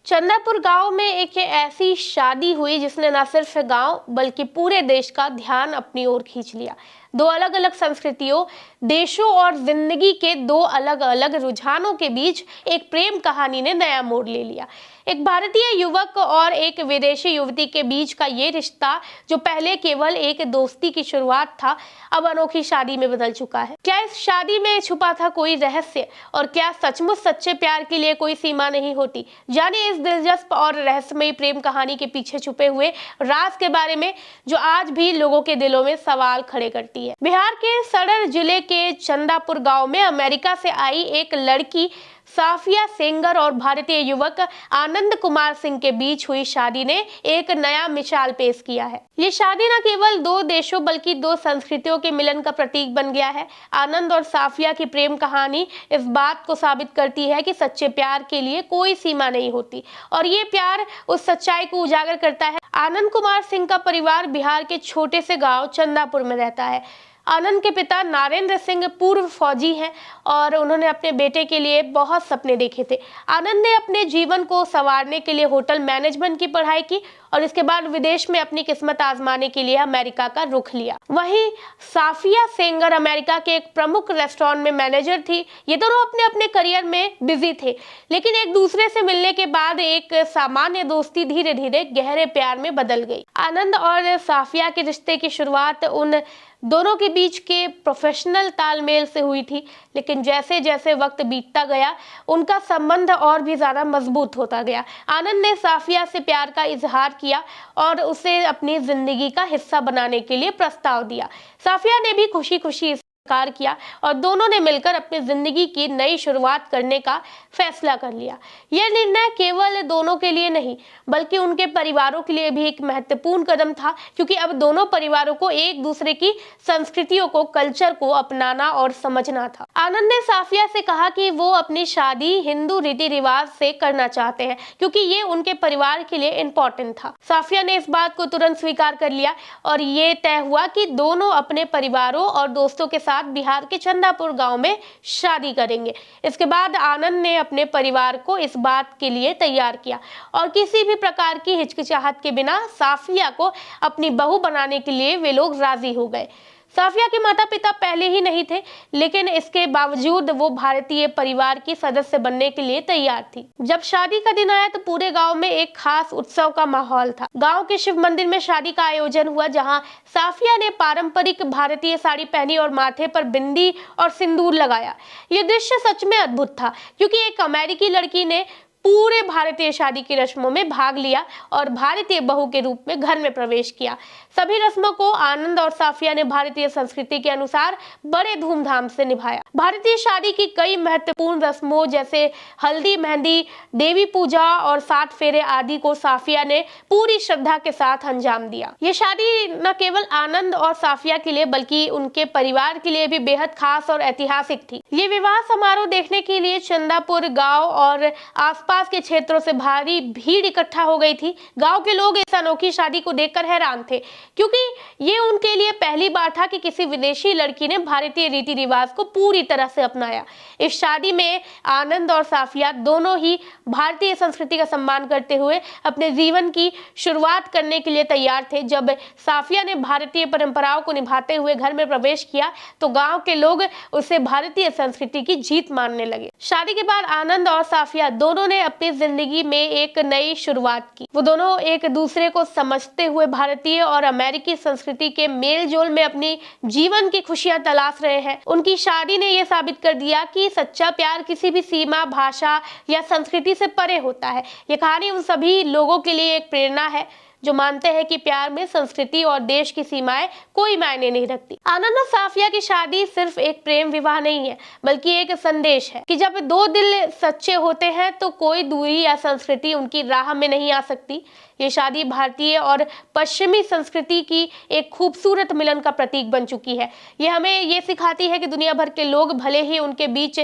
चंदापुर गांव में एक ऐसी शादी हुई जिसने न सिर्फ गांव बल्कि पूरे देश का ध्यान अपनी ओर खींच लिया। दो अलग अलग संस्कृतियों, देशों और जिंदगी के दो अलग अलग रुझानों के बीच एक प्रेम कहानी ने नया मोड़ ले लिया। एक भारतीय युवक और एक विदेशी युवती के बीच का ये रिश्ता, जो पहले केवल एक दोस्ती की शुरुआत था, अब अनोखी शादी में बदल चुका है। क्या इस शादी में छुपा था कोई रहस्य, और क्या सचमुच सच्चे प्यार के लिए कोई सीमा नहीं होती? जानिए इस दिलचस्प और रहस्यमयी प्रेम कहानी के पीछे छुपे हुए राज के बारे में, जो आज भी लोगों के दिलों में सवाल खड़े करती है। बिहार के सदर जिले के चंदापुर गांव में अमेरिका से आई एक लड़की साफिया सेंगर और भारतीय युवक आनंद कुमार सिंह के बीच हुई शादी ने एक नया मिसाल पेश किया है। ये शादी न केवल दो देशों बल्कि दो संस्कृतियों के मिलन का प्रतीक बन गया है। आनंद और साफिया की प्रेम कहानी इस बात को साबित करती है कि सच्चे प्यार के लिए कोई सीमा नहीं होती, और ये प्यार उस सच्चाई को उजागर करता है। आनंद कुमार सिंह का परिवार बिहार के छोटे से गांव चंदापुर में रहता है। आनंद के पिता नरेंद्र सिंह पूर्व फौजी हैं और उन्होंने अपने बेटे के लिए बहुत सपने देखे थे। आनंद ने अपने जीवन को संवारने के लिए होटल मैनेजमेंट की पढ़ाई की और इसके बाद विदेश में अपनी किस्मत आजमाने के लिए अमेरिका का रुख लिया। वहीं साफिया सेंगर अमेरिका के एक प्रमुख रेस्टोरेंट में मैनेजर थी। ये दोनों अपने अपने करियर में बिजी थे, लेकिन एक दूसरे से मिलने के बाद एक सामान्य दोस्ती धीरे धीरे गहरे प्यार में बदल गई। आनंद और साफिया के रिश्ते की शुरुआत उन दोनों के बीच के प्रोफेशनल तालमेल से हुई थी, लेकिन जैसे जैसे वक्त बीतता गया उनका संबंध और भी ज्यादा मजबूत होता गया। आनंद ने साफिया से प्यार का इजहार किया और उसे अपनी जिंदगी का हिस्सा बनाने के लिए प्रस्ताव दिया। साफिया ने भी खुशी खुशी स्वीकार किया और दोनों ने मिलकर अपनी जिंदगी की नई शुरुआत करने का फैसला कर लिया। यह निर्णय केवल दोनों के लिए नहीं बल्कि उनके परिवारों के लिए भी एक महत्वपूर्ण कदम था, क्योंकि अब दोनों परिवारों को एक दूसरे की संस्कृतियों को, कल्चर को अपनाना और समझना था। आनंद ने साफिया से कहा कि वो अपनी शादी हिंदू रीति रिवाज से करना चाहते हैं, क्योंकि ये उनके परिवार के लिए इम्पोर्टेंट था। साफिया ने इस बात को तुरंत स्वीकार कर लिया और ये तय हुआ कि दोनों अपने परिवारों और दोस्तों के साथ बिहार के चंदापुर गांव में शादी करेंगे। इसके बाद आनंद ने अपने परिवार को इस बात के लिए तैयार किया और किसी भी प्रकार की हिचकिचाहट के बिना साफिया को अपनी बहू बनाने के लिए वे लोग राजी हो गए। साफिया के माता पिता पहले ही नहीं थे, लेकिन इसके बावजूद वो भारतीय परिवार की सदस्य बनने के लिए तैयार थी। जब शादी का दिन आया तो पूरे गांव में एक खास उत्सव का माहौल था। गांव के शिव मंदिर में शादी का आयोजन हुआ, जहां साफिया ने पारंपरिक भारतीय साड़ी पहनी और माथे पर बिंदी और सिंदूर लगाया। ये दृश्य सच में अद्भुत था, क्योंकि एक अमेरिकी लड़की ने पूरे भारतीय शादी की रस्मों में भाग लिया और भारतीय बहू के रूप में घर में प्रवेश किया। सभी रस्मों को आनंद और साफिया ने भारतीय संस्कृति के अनुसार बड़े धूमधाम से निभाया। भारतीय शादी की कई महत्वपूर्ण रस्मों जैसे हल्दी, मेहंदी, देवी पूजा और 7 फेरे आदि को साफिया ने पूरी श्रद्धा के साथ अंजाम दिया। ये शादी न केवल आनंद और साफिया के लिए बल्कि उनके परिवार के लिए भी बेहद खास और ऐतिहासिक थी। ये विवाह समारोह देखने के लिए चंदापुर गाँव और आसपास के क्षेत्रों से भारी भीड़ इकट्ठा हो गई थी। गांव के लोग इस अनोखी शादी को देखकर हैरान थे, क्योंकि ये उनके लिए पहली बार था कि किसी विदेशी लड़की ने भारतीय रीति रिवाज को पूरी तरह से अपनाया। इस शादी में आनंद और साफिया दोनों ही भारतीय संस्कृति का सम्मान करते हुए अपने जीवन की शुरुआत करने के लिए तैयार थे। जब साफिया ने भारतीय परंपराओं को निभाते हुए घर में प्रवेश किया तो गाँव के लोग उसे भारतीय संस्कृति की जीत मानने लगे। शादी के बाद आनंद और साफिया दोनों ने अपनी जिंदगी में एक नई शुरुआत की। वो दोनों एक दूसरे को समझते हुए भारतीय और अमेरिकी संस्कृति के मेल जोल में अपनी जीवन की खुशियां तलाश रहे हैं। उनकी शादी ने यह साबित कर दिया कि सच्चा प्यार किसी भी सीमा, भाषा या संस्कृति से परे होता है। ये कहानी उन सभी लोगों के लिए एक प्रेरणा है जो मानते हैं कि प्यार में संस्कृति और देश की सीमाएं कोई मायने नहीं रखती। आनंद और साफिया की शादी सिर्फ एक प्रेम विवाह नहीं है, बल्कि एक संदेश है कि जब दो दिल सच्चे होते हैं तो कोई दूरी या संस्कृति उनकी राह में नहीं आ सकती। ये शादी भारतीय और पश्चिमी संस्कृति की एक खूबसूरत मिलन का प्रतीक बन चुकी है। ये हमें ये सिखाती है कि दुनिया भर के लोग, भले ही उनके बीच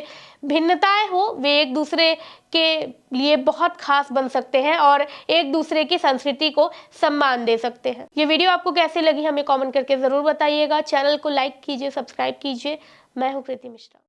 भिन्नताएं हो, वे एक दूसरे के लिए बहुत खास बन सकते हैं और एक दूसरे की संस्कृति को सम्मान दे सकते हैं। ये वीडियो आपको कैसी लगी हमें कमेंट करके जरूर बताइएगा। चैनल को लाइक कीजिए, सब्सक्राइब कीजिए। मैं हूँ कृति मिश्रा।